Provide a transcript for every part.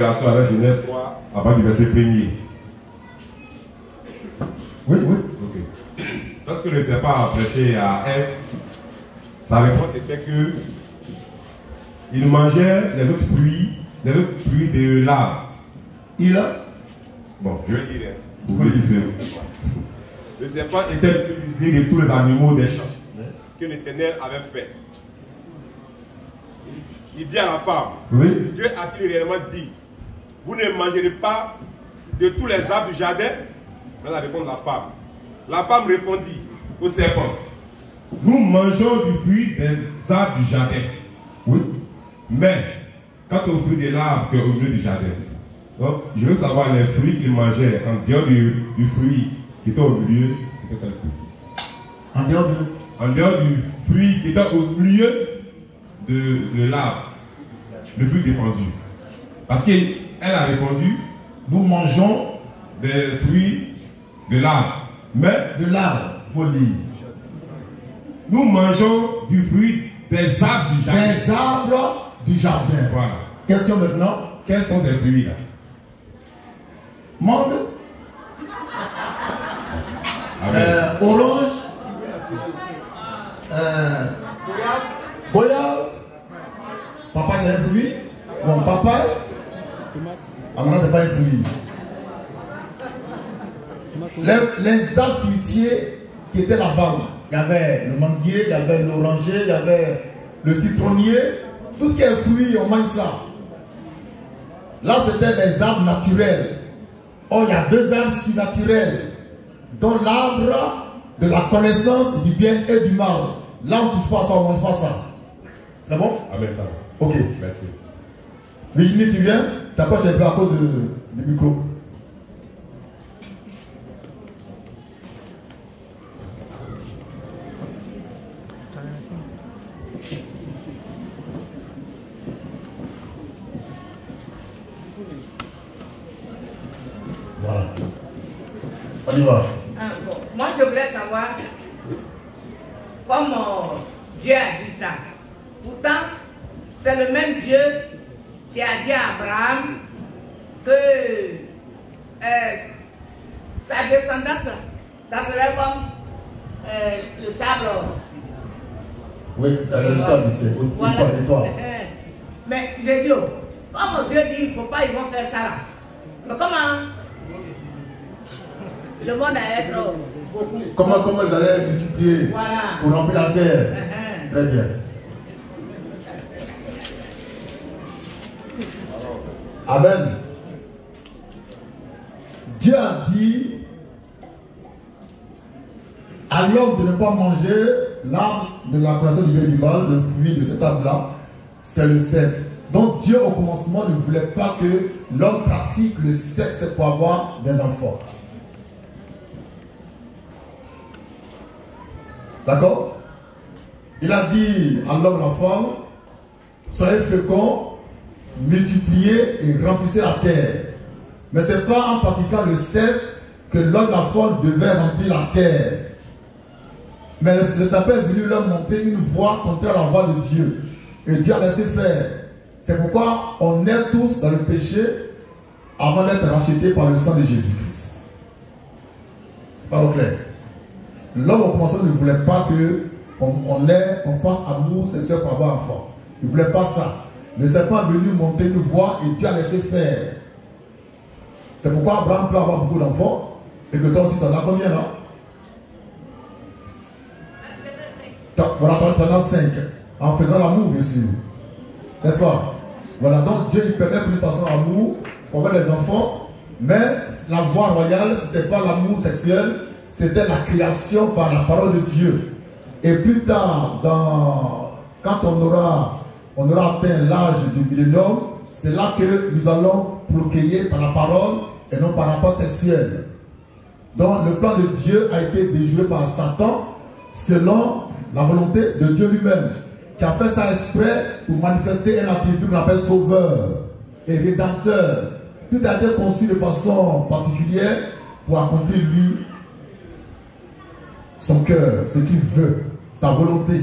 à la Genèse 3, avant du verset 1er. Oui, oui. Ok. Lorsque le serpent a prêché à Ève, sa réponse était que il mangeait les autres fruits de l'arbre. Il a. Bon, je vais dire. Vous le citer. Le serpent était le plus désiré de tous les animaux des champs que l'Éternel avait fait. Il dit à la femme, Oui. Dieu a-t-il réellement dit, vous ne mangerez pas de tous les arbres du jardin? Mais la réponse de la femme. La femme répondit au serpent, nous mangeons du fruit des arbres du jardin. Oui. Mais, quant au fruit de l'arbre qui est au milieu du jardin, donc, je veux savoir les fruits qu'il mangeait en dehors du fruit qui était au milieu. C'était quel fruit? En dehors du fruit qui était au milieu de l'arbre, le fruit défendu. Parce qu'elle a répondu, nous mangeons des fruits de l'arbre. Mais de l'arbre, faut lire. Nous mangeons du fruit des arbres du jardin. Des arbres du jardin. Voilà. Question maintenant. Quels sont ces fruits-là? Mangue. Orange. Goyave. Papa, c'est un fruit. Bon, papa. Ah non, c'est pas un fruit. Les arbres fruitiers qui étaient là-bas, il y avait le manguier, il y avait l'oranger, il y avait le citronnier, tout ce qui est fruit, on mange ça. Là, c'était des arbres naturels. Or, il y a deux arbres surnaturels, dont l'arbre de la connaissance du bien et du mal. Là, on ne touche pas ça, on ne mange pas ça. C'est bon? Amen, ça va. Ok. Merci. Virginie, tu viens? T'approches un peu à cause du micro. Voilà. On y va. Bon, moi, je voulais savoir comment Dieu a dit ça. Pourtant, c'est le même Dieu qui a dit à Abraham que sa descendance, ça serait comme le sable. Oui, le résultat du ciel. Voilà. Et toi? Mais j'ai dit, comme Dieu dit, il ne faut pas, ils vont faire ça là. Mais comment le monde a être beaucoup. Comment ils allaient multiplier Voilà. pour remplir la terre? Très bien. Amen. Dieu a dit à l'homme de ne pas manger l'arbre de la connaissance du bien et du mal, le fruit de cet arbre-là, c'est le sexe. Donc Dieu au commencement ne voulait pas que l'homme pratique le sexe pour avoir des enfants. D'accord? Il a dit à l'homme et la femme, soyez féconds, multipliez et remplissez la terre. Mais ce n'est pas en pratiquant le sexe que l'homme et la femme devaient remplir la terre. Mais le serpent est venu leur montrer une voie contraire à la voie de Dieu. Et Dieu a laissé faire. C'est pourquoi on est tous dans le péché avant d'être rachetés par le sang de Jésus-Christ. C'est pas au clair? L'homme au commencement ne voulait pas qu'on fasse amour sexuel pour avoir enfant. Il ne voulait pas ça. Le serpent est venu montrer une voie et Dieu a laissé faire. C'est pourquoi Abraham peut avoir beaucoup d'enfants et que toi aussi tu en as combien là? Voilà, tu en as 5. En faisant l'amour, bien sûr. N'est-ce pas? Voilà, donc Dieu il permet que nous fassions l'amour pour avoir des enfants, mais la voie royale, ce n'était pas l'amour sexuel, c'était la création par la parole de Dieu. Et plus tard, quand on aura atteint l'âge du millénium, c'est là que nous allons procréer par la parole et non par rapport sexuel. Donc le plan de Dieu a été déjoué par Satan selon la volonté de Dieu lui-même, qui a fait ça exprès pour manifester un attribut qu'on appelle sauveur et rédempteur. Tout a été conçu de façon particulière pour accomplir lui son cœur, ce qu'il veut, sa volonté.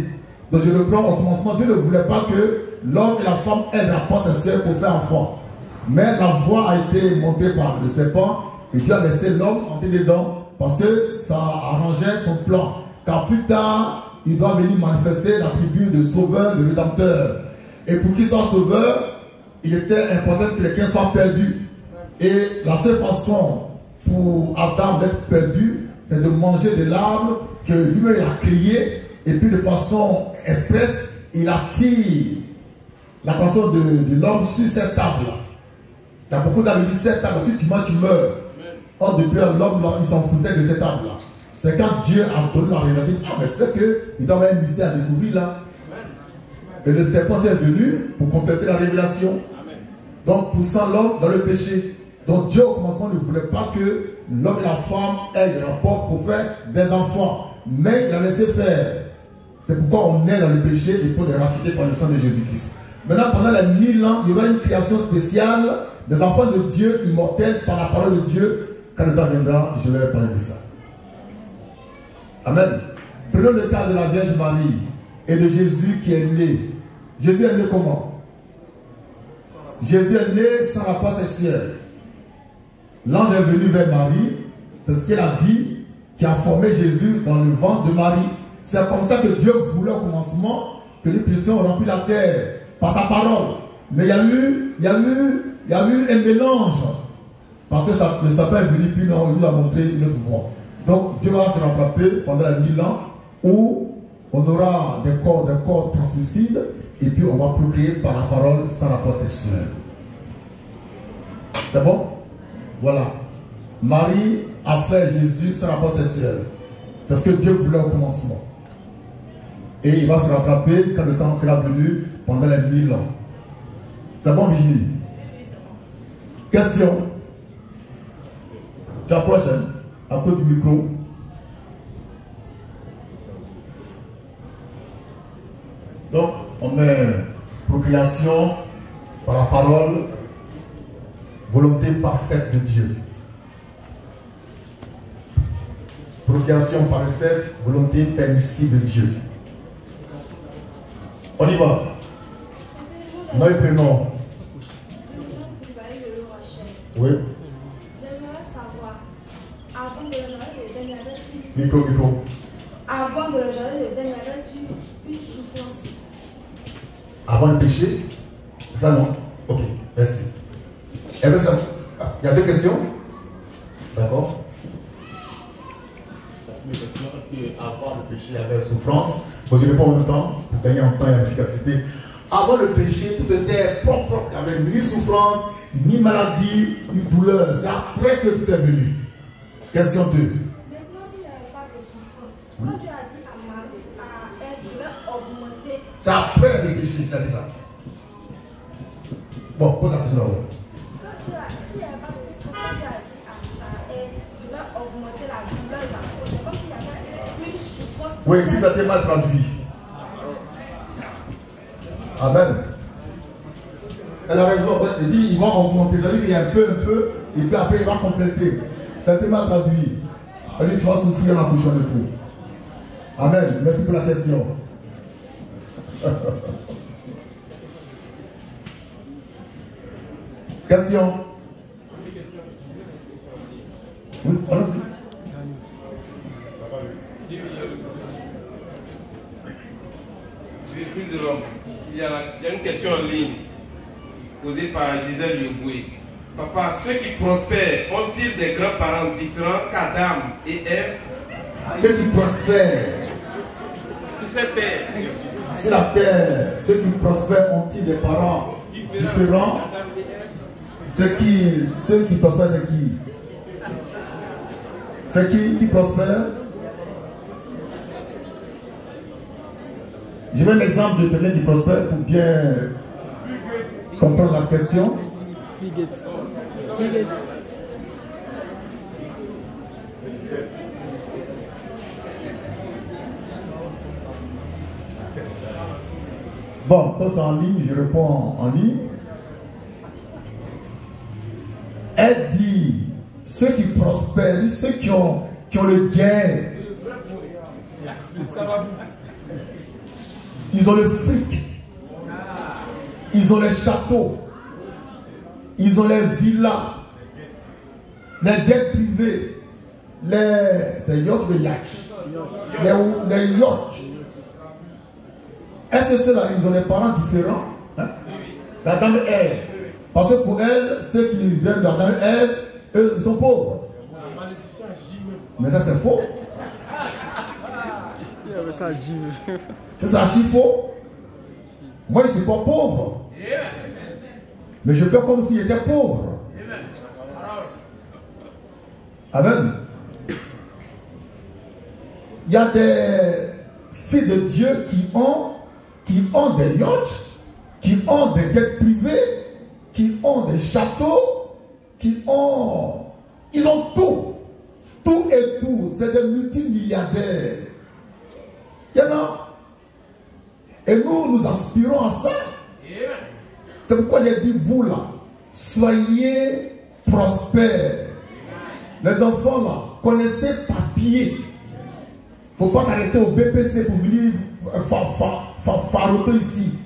Donc je reprends au commencement, Dieu ne voulait pas que l'homme et la femme aient la rapport sexuel pour faire enfant. Mais la voie a été montrée par le serpent et Dieu a laissé l'homme entrer dedans parce que ça arrangeait son plan. Car plus tard, il doit venir manifester l'attribut de sauveur, de rédempteur. Et pour qu'il soit sauveur, il était important que quelqu'un soit perdu. Et la seule façon pour Adam d'être perdu, c'est de manger de l'arbre que lui-même a crié. Et puis de façon expresse, il attire l'attention de l'homme sur cette table. Il y a beaucoup d'hommes qui disent cette table, si tu manges, tu meurs. Or, depuis l'homme, il s'en foutait de cette table-là. C'est quand Dieu a donné la révélation. Ah, mais c'est qu'il doit y avoir un mystère à découvrir là. Et le serpent est venu pour compléter la révélation. Donc, poussant l'homme dans le péché. Donc, Dieu au commencement ne voulait pas que l'homme et la femme aient des rapports pour faire des enfants. Mais il a laissé faire. C'est pourquoi on est dans le péché et pour les racheter par le sang de Jésus-Christ. Maintenant, pendant les 1000 ans, il y aura une création spéciale des enfants de Dieu immortels par la parole de Dieu. Quand le temps viendra, je vais parler de ça. Amen. Prenons le cas de la Vierge Marie et de Jésus qui est né. Jésus est né comment? Jésus est né sans rapport sexuel. L'ange est venu vers Marie. C'est ce qu'elle a dit, qui a formé Jésus dans le ventre de Marie. C'est comme ça que Dieu voulait au commencement que nous puissions remplir la terre par sa parole. Mais il y a eu un mélange. Parce que le sapin est venu, puis il nous a montré une autre voie. Donc Dieu va se rattraper pendant les 1000 ans où on aura des corps translucides et puis on va procréer par la parole sans rapport sexuel. C'est bon? Voilà. Marie a fait Jésus sans rapport sexuel. C'est ce que Dieu voulait au commencement. Et il va se rattraper quand le temps sera venu pendant les 1000 ans. C'est bon, Virginie? Question. Tu approches un peu du micro. Donc, on met procréation par la parole, volonté parfaite de Dieu. Procréation par le sexe, volonté permissible de Dieu. On y va. Nom et prénom. Oui. Micro. Avant de le jardin d'Éden, il y avait une souffrance. Avant le péché? Ça non? Ok, merci. Eh bien, ça, il y a deux questions? D'accord? Parce qu'avant le péché, il y avait souffrance. Bon, je réponds en même temps pour gagner en temps et en efficacité. Avant le péché, tout était propre. Il n'y avait ni souffrance, ni maladie, ni douleur. C'est après que tout est venu. Question 2. Maintenant, s'il n'y avait pas de souffrance, quand Dieu a dit à Marie, à elle, il va augmenter. C'est après le péché, il a dit ça. Bon, pose la question là-haut. S'il n'y avait pas de souffrance, quand Dieu a dit à elle, il va augmenter la douleur et la souffrance. C'est comme s'il y avait une souffrance. Oui, si ça t'est mal traduit. Amen. Elle a raison. Il dit il va augmenter. Ça veut dire qu'il y a un peu, et puis après il va compléter. Ça t'est mal traduit. Ça veut dire que tu vas souffrir dans la bouche de tout. Amen. Merci pour la question. Question. Oui, allons-y. Il y a une question en ligne posée par Gisèle Yoboué. Papa, ceux qui prospèrent ont-ils des grands-parents différents qu'Adam et Ève? Ceux qui prospèrent Sur cette terre. sur la terre, ceux qui prospèrent ont-ils des parents différents? Ceux qui prospèrent, c'est qui? C'est qui prospère? Je veux un exemple de quelqu'un qui prospère pour bien comprendre la question. Bon, quand c'est en ligne, je réponds en ligne. Elle dit, ceux qui prospèrent, ceux qui ont le gain, ils ont le fric, ils ont les châteaux, Ils ont les villas, les jets privés, c'est yacht de yacht, les yachts. Est-ce que ceux-là, ils ont des parents différents? Hein? La dame Ève. Parce que pour elle, ceux qui viennent de la dame Ève, eux, ils sont pauvres. Mais ça, c'est faux. C'est archi faux. Moi, je ne suis pas pauvre. Mais je fais comme s'il était pauvre. Amen. Il y a des filles de Dieu qui ont des yachts, qui ont des jets privés, qui ont des châteaux, ils ont tout. Tout et tout. C'est des multimilliardaires. Il y en a. Et nous aspirons à ça. C'est pourquoi j'ai dit, vous là, soyez prospères. Les enfants là, connaissez papier. Il ne faut pas t'arrêter au BPC pour venir faroter ici.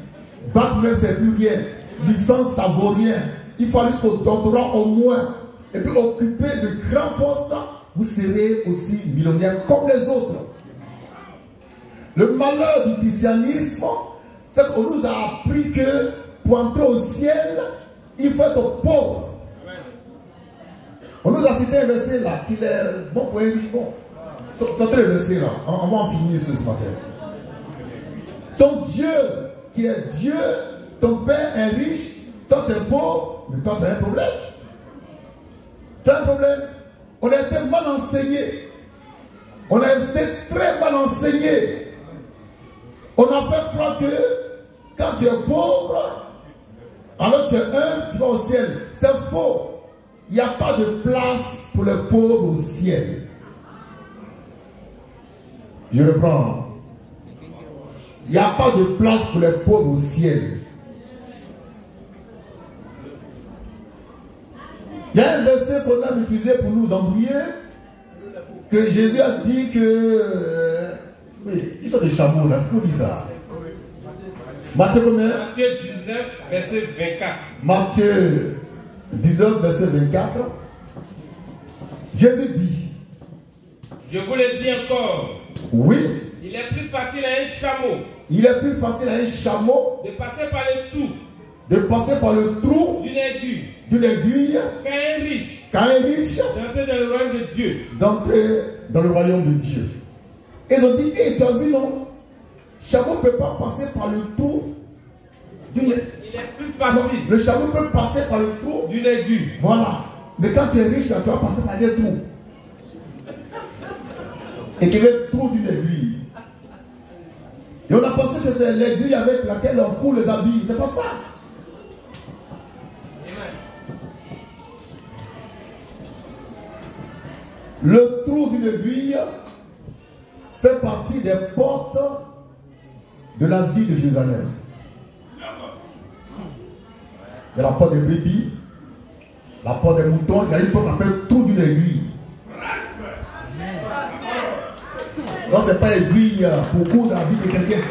Bac même, c'est plus rien. Licence, ça vaut rien. Il faut aller jusqu'au doctorat au moins. Et puis occuper de grands postes, vous serez aussi millionnaire comme les autres. Le malheur du christianisme, c'est qu'on nous a appris que pour entrer au ciel, il faut être pauvre. On nous a cité un verset là, qu'il est bon pour un riche. Bon, sortez le verset là, on va en finir ce matin. Ton Dieu, qui est Dieu, ton Père est riche, toi tu es pauvre, mais toi tu as un problème. Tu as un problème. On a été mal enseigné. On a été très mal enseigné. On a fait croire que quand tu es pauvre, alors tu es humble, tu vas au ciel. C'est faux. Il n'y a pas de place pour les pauvres au ciel. Je reprends. Il n'y a pas de place pour les pauvres au ciel. Il y a un verset qu'on a utilisé pour nous embrouiller, que Jésus a dit que... oui, ils sont des chameaux là, il faut dire ça. Matthieu combien? Matthieu 19, verset 24. Matthieu 19, verset 24. Jésus dit... Je vous le dis encore. Oui. Il est plus facile à un chameau. Il est plus facile à un chameau de passer par le trou. De passer par le trou d'une aiguille. D'une aiguille. Qu'à un riche. Qu'à un riche. D'entrer dans le royaume de Dieu. D'entrer dans le royaume de Dieu. Ils ont dit, hé, tu as vu non? Chameau ne peut pas passer par le trou d'une aiguille. Il est plus facile. Non, le chameau peut passer par le trou d'une aiguille. Voilà. Mais quand tu es riche, tu vas passer par des trous. Et qu'il est le trou d'une aiguille. Et on a pensé que c'est l'aiguille avec laquelle on coule les habits. C'est pas ça. Le trou d'une aiguille fait partie des portes de la ville de Jérusalem. Il y a la porte des brebis, la porte des moutons, il y a une porte qu'on appelle trou d'une aiguille. Non, ce n'est pas aiguille pour coudre la vie de quelqu'un.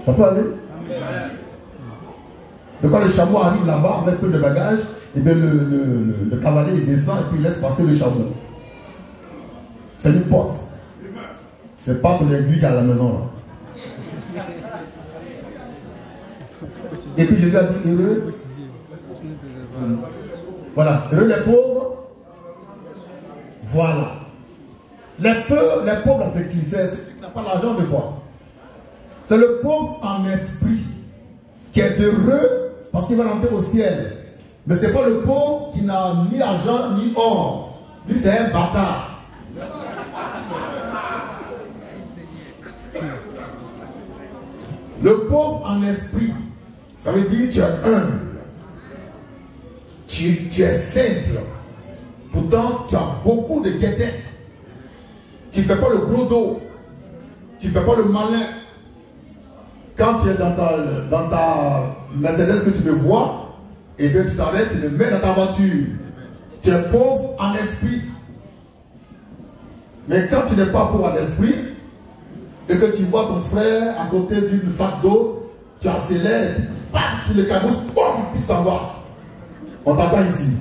Ça peut aller? Donc quand le chameau arrive là-bas avec peu de bagages, et bien le cavalier descend et puis il laisse passer le chameau. C'est une porte. C'est pas pour l'aiguille qui est à la maison là. Et puis Jésus a dit heureux. Voilà, heureux les pauvres. Voilà. Les pauvres, c'est qui? C'est qui n'a pas l'argent de quoi? C'est le pauvre en esprit qui est heureux parce qu'il va rentrer au ciel. Mais ce n'est pas le pauvre qui n'a ni argent ni or. Lui, c'est un bâtard. Le pauvre en esprit, ça veut dire tu es humble. Tu es simple. Pourtant, tu as beaucoup de guettins. Tu ne fais pas le gros dos. Tu ne fais pas le malin. Quand tu es dans ta Mercedes que tu me vois, et bien tu t'arrêtes, tu le mets dans ta voiture. Tu es pauvre en esprit. Mais quand tu n'es pas pauvre en esprit, et que tu vois ton frère à côté d'une flaque d'eau, tu accélères, tu le cabousses, puis tu t'en vas. On t'attend ici.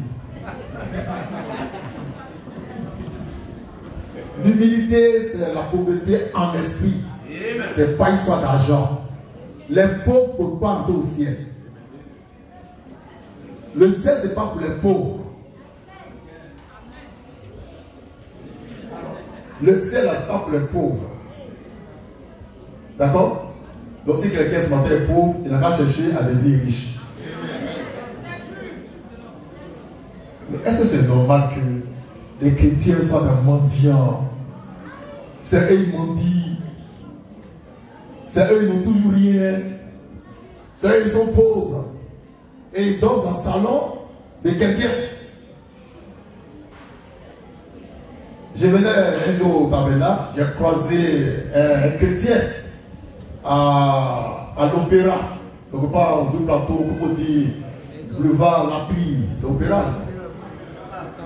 L'humilité, c'est la pauvreté en esprit. C'est pas une histoire d'argent. Les pauvres ne peuvent pas entrer au ciel. Le ciel, ce n'est pas pour les pauvres. Le ciel, ce n'est pas pour les pauvres. D'accord? Donc si quelqu'un ce matin est pauvre, il n'a pas cherché à devenir riche. Mais est-ce que c'est normal que les chrétiens soient des mendiants? C'est eux qui mendient. C'est eux qui n'ont toujours rien. C'est eux qui sont pauvres. Et ils dorment dans le salon de quelqu'un. Je venais un jour au tabernacle, j'ai croisé un chrétien à l'opéra. Donc pas au deux plateaux, on peut dire boulevard Latry, c'est opéra.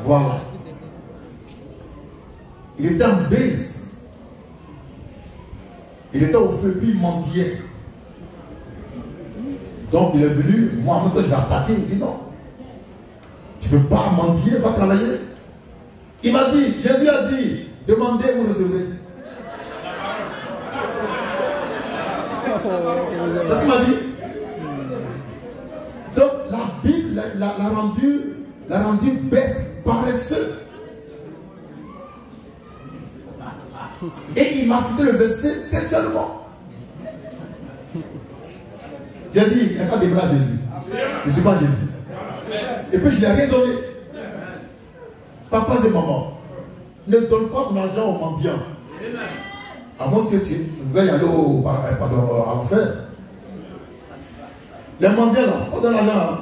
Voilà. Il était en brise. Il était au feu, puis il mendiait. Donc il est venu, moi en même temps je l'ai attaqué, il dit non. Tu ne peux pas mendier, va travailler. Il m'a dit, Jésus a dit, demandez, vous recevrez. C'est ce qu'il m'a dit. Donc la Bible l'a rendu bête, paresseux. Et il m'a cité le verset textuellement. J'ai dit, il n'y a pas de démêler à Jésus. Je ne suis pas Jésus. Et puis je n'ai rien donné. Papa et maman, ne donne pas ton argent aux mendiants. À moins que tu veuilles aller à l'enfer. Les mendiants, là, on donne l'argent.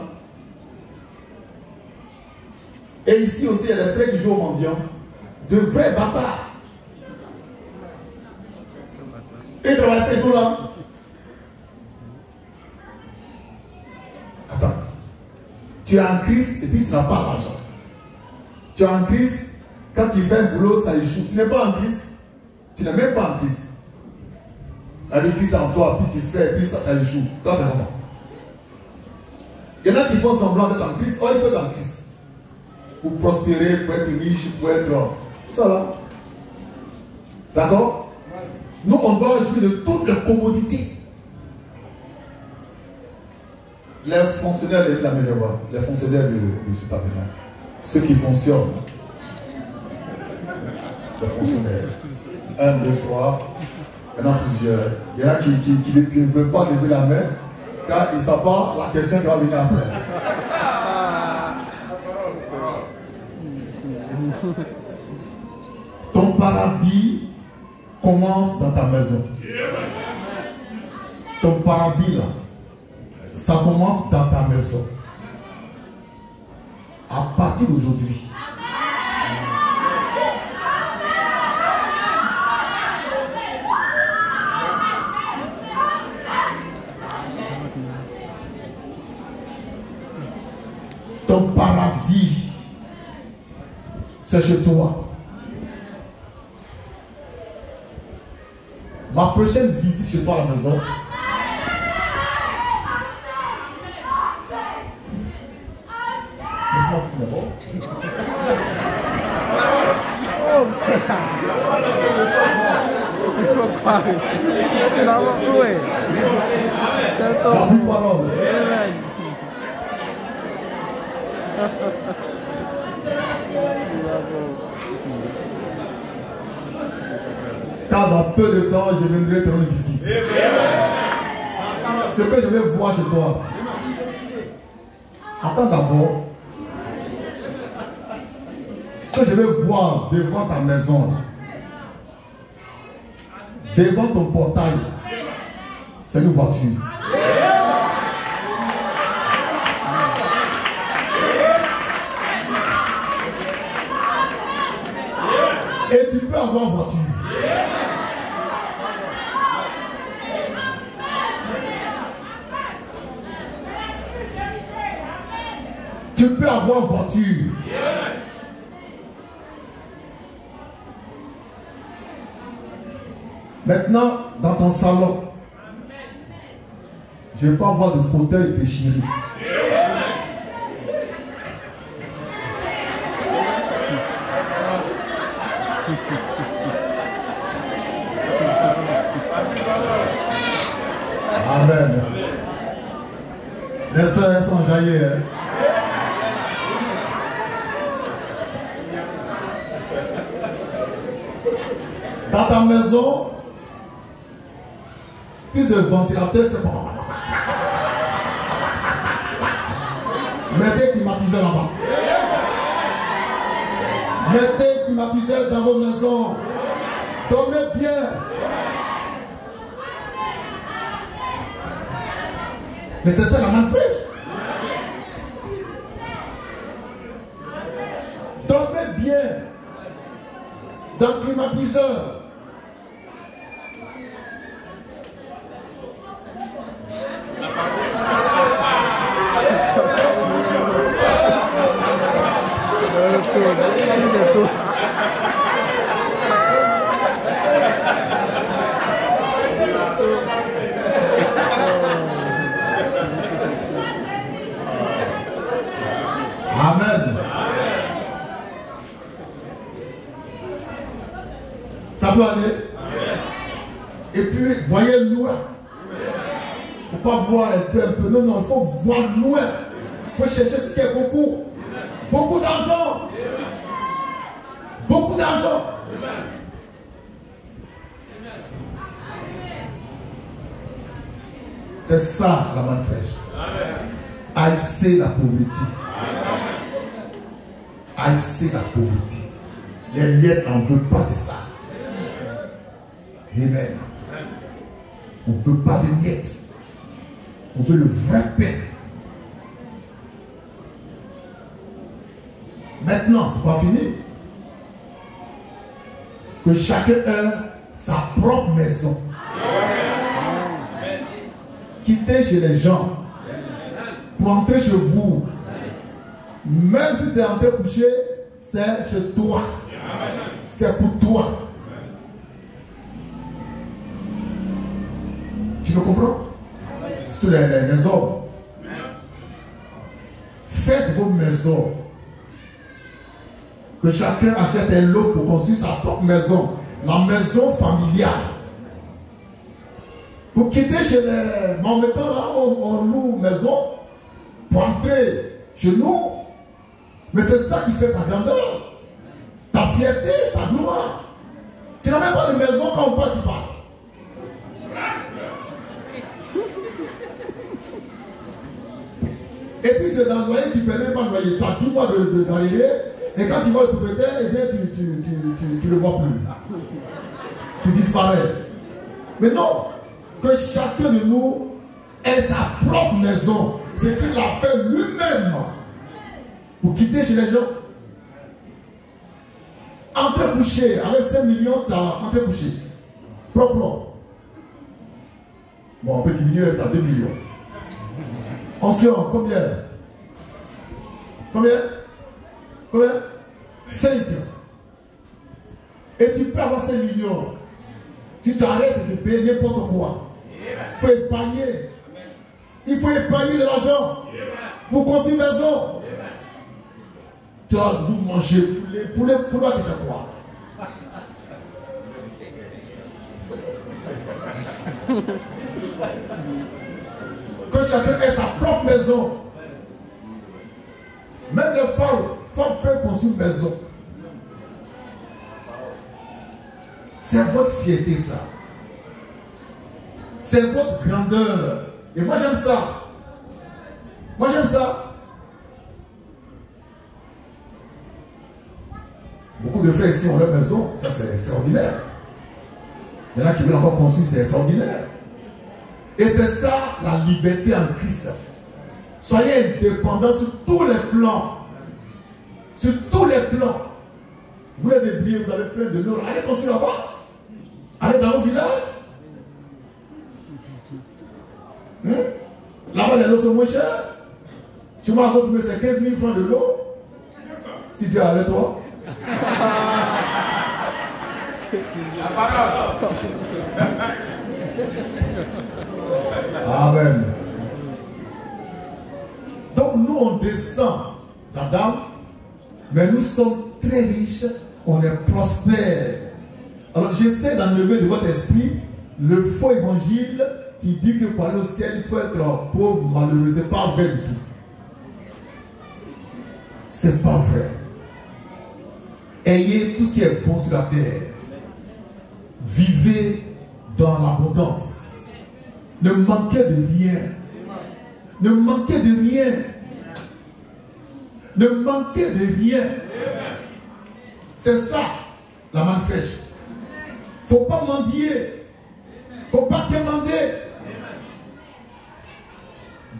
Et ici aussi, il y a des frères qui jouent aux mendiants. De vrais bâtards. Et ils travaillent pas, ils sont là. Attends. Tu es en Christ et puis tu n'as pas d'argent. Tu es en Christ, quand tu fais un boulot, ça échoue. Tu n'es pas en Christ. Tu n'es même pas en Christ. La Christ c'est en toi, puis tu fais, puis ça échoue. Toi, t'es vraiment. Il y en a qui font semblant d'être en Christ. Oh, il faut être en Christ. Pour prospérer, pour être riche, pour être. Ça là. D'accord? Nous, on doit jouir de toutes les commodités. Les fonctionnaires de la meilleure, les fonctionnaires de ce tabernacle, ceux qui fonctionnent, les fonctionnaires, 1, 2, 3, il y en a plusieurs. Il y en a qui ne veulent pas lever la main, car ils ne savent pas la question qui va venir après. Ton paradis commence dans ta maison. Ton paradis là, ça commence dans ta maison. À partir d'aujourd'hui. Ton paradis, c'est chez toi. Ma prochaine visite chez toi à la maison, car dans peu de temps, je viendrai te rendre visite. Ce que je vais voir chez toi, attends d'abord. Ce que je vais voir devant ta maison, devant ton portail, c'est une voiture. Et tu peux avoir une voiture. Tu peux avoir une voiture. Maintenant, dans ton salon, je ne vais pas voir de fauteuil déchiré. Amen. Les soeurs sont jaillies. Hein? Dans ta maison, plus de ventilateurs. Mettez climatiseur là-bas. Mettez climatiseur dans vos maisons. Dormez bien. Mais c'est ça la main fraîche. Dormez bien. Dans le climatiseur. Amen. Ça peut aller. Et puis, voyez loin. Il ne faut pas voir un peu. Non, non, il faut voir loin. Il faut chercher ce qui est beaucoup. Beaucoup d'argent. Beaucoup d'argent. C'est ça la manne fraîche. Haïssez la pauvreté. Haïssez la pauvreté. Les liens n'en veulent pas de ça. Amen. On ne veut pas de miettes. On veut le vrai pain. Maintenant, ce n'est pas fini. Que chacun ait sa propre maison. Quittez chez les gens pour entrer chez vous. Même si c'est entrer coucher, c'est chez toi. C'est pour toi. Tu me comprends? C'est les hommes. Faites vos maisons. Que chacun achète un lot pour construire sa propre maison. La maison familiale. Pour quitter chez les mamettants là, on loue maison pour entrer chez nous. Mais c'est ça qui fait ta grandeur, ta fierté, ta gloire. Tu n'as même pas de maison quand on parle, tu parles. Et puis tu es dans le loyer qui ne permet pas de loyer. Tu as tout droit d'arriver. Et quand tu vois le propriétaire, eh bien tu ne le vois plus. Tu disparais. Mais non, que chacun de nous ait sa propre maison. C'est qu'il a fait lui-même pour quitter chez les gens. Entrer coucher, avec 5 millions, tu as entré coucher. Propre. Bon, on peut diminuer ça, 2 millions. Ancien, combien? Combien? Combien? 5. Et tu peux avoir 5 millions. Si tu arrêtes de payer n'importe quoi, il faut épargner. Il faut épargner de l'argent pour construire une maison. Tu vas vous manger poulet, tu fais quoi? Que chacun ait sa propre maison. Même les femmes peuvent construire une maison. C'est votre fierté ça. C'est votre grandeur. Et moi j'aime ça. Moi j'aime ça. Beaucoup de frères ici ont leur maison. Ça c'est extraordinaire. Il y en a qui veulent encore construire, c'est extraordinaire. Et c'est ça la liberté en Christ. Soyez indépendants sur tous les plans. Sur tous les plans. Vous les oubliez, vous avez plein de l'or. Allez construire là-bas. Allez dans vos villages. Là-bas, les lots sont moins chers. Tu m'as retrouvé ces 15 000 francs de l'eau. Si Dieu est avec toi. Amen. Donc nous on descend d'Adam, mais nous sommes très riches, on est prospères. Alors j'essaie d'enlever de votre esprit le faux évangile qui dit que pour aller au ciel, il faut être pauvre, malheureux. C'est pas vrai du tout. C'est pas vrai. Ayez tout ce qui est bon sur la terre. Vivez dans l'abondance. Ne manquez de rien. Ne manquez de rien. Ne manquez de rien. C'est ça, la manne fraîche. Faut pas mendier. Faut pas demander.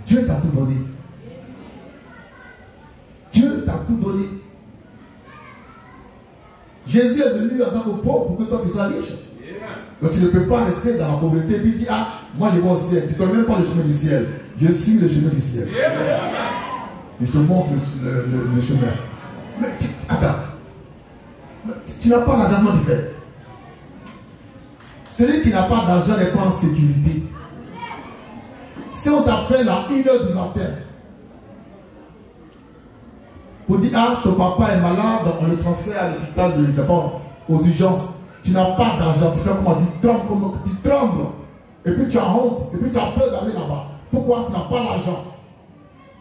Dieu t'a tout donné. Dieu t'a tout donné. Jésus est venu en tant que pauvre pour que toi tu sois riche. Donc tu ne peux pas rester dans la pauvreté et puis dire, ah, moi je vais au ciel. Tu ne connais même pas le chemin du ciel. Je suis le chemin du ciel. Et je te montre le chemin. Mais attends. Tu n'as pas l'argent, comment tu fais? Celui qui n'a pas d'argent n'est pas en sécurité. Si on t'appelle à 1h du matin pour dire, ah, ton papa est malade, on le transfère à l'hôpital de, je sais pas, aux urgences. Tu n'as pas d'argent, tu fais comment? Tu trembles. Et puis tu as honte. Et puis tu as peur d'aller là-bas. Pourquoi tu n'as pas l'argent?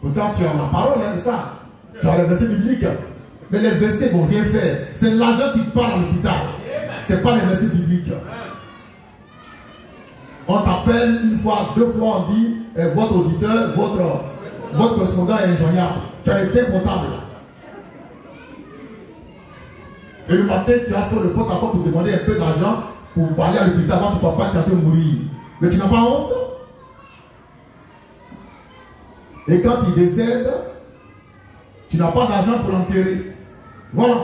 Pourtant tu as la parole, hein, c'est ça. Tu as les versets bibliques. Mais les versets ne vont rien faire. C'est l'argent qui part à l'hôpital. Ce n'est pas les versets bibliques. On t'appelle une fois, 2 fois, on dit, votre auditeur, votre correspondant est injoignable. Tu as été comptable. Et le matin, tu as fait le porte-à-porte pour demander un peu d'argent pour parler à l'hôpital avant ton papa qui a fait mourir. Mais tu n'as pas honte. Et quand il décède, tu n'as pas d'argent pour l'enterrer. Voilà.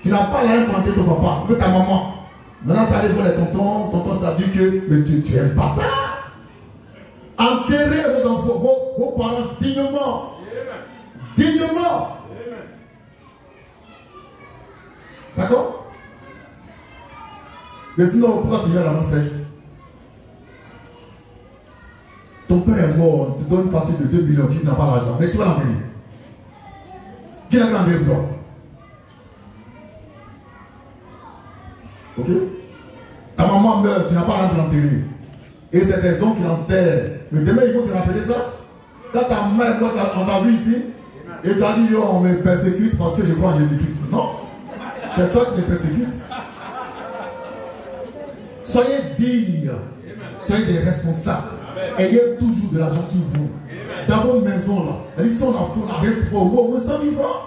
Tu n'as pas l'argent pour enterrer ton papa, mais ta maman. Maintenant, tu allais voir les tontons, tonton, ça dit que mais tu es un papa. Enterrez vos enfants, vos parents dignement. Dignement. D'accord? Mais sinon, pourquoi tu viens à la main fraîche? Ton père est mort, tu donnes une facture de 2 millions, tu n'as pas l'argent, mais tu vas l'enterrer. Qui l'a l'enterrer pour toi? Ok? Ta maman meurt, tu n'as pas rien pour l'enterrer. Et c'est des hommes qui l'enterrent. Mais demain, ils vont te rappeler ça. Quand ta mère, on t'a vu ici, et tu as dit, yo, on me persécute parce que je crois en Jésus-Christ. Non. C'est toi qui les persécutes. Soyez dignes. Soyez des responsables. Ayez toujours de l'argent sur vous. Dans vos maisons, là. Elle dit, si on a fait, on a rien pour au moins 100 000 francs.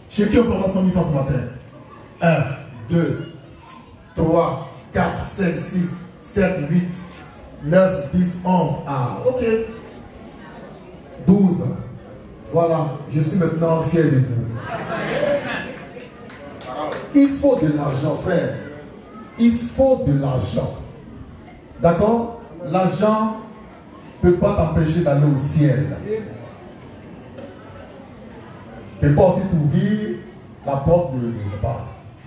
Chez qui on peut avoir 100 000 francs ce matin? 1, 2, 3, 4, 5, 6, 7, 8, 9, 10, 11. Ah, ok. 12. Voilà, je suis maintenant fier de vous. Il faut de l'argent, frère. Il faut de l'argent. D'accord? L'argent ne peut pas t'empêcher d'aller au ciel. Ne peut pas aussi t'ouvrir la porte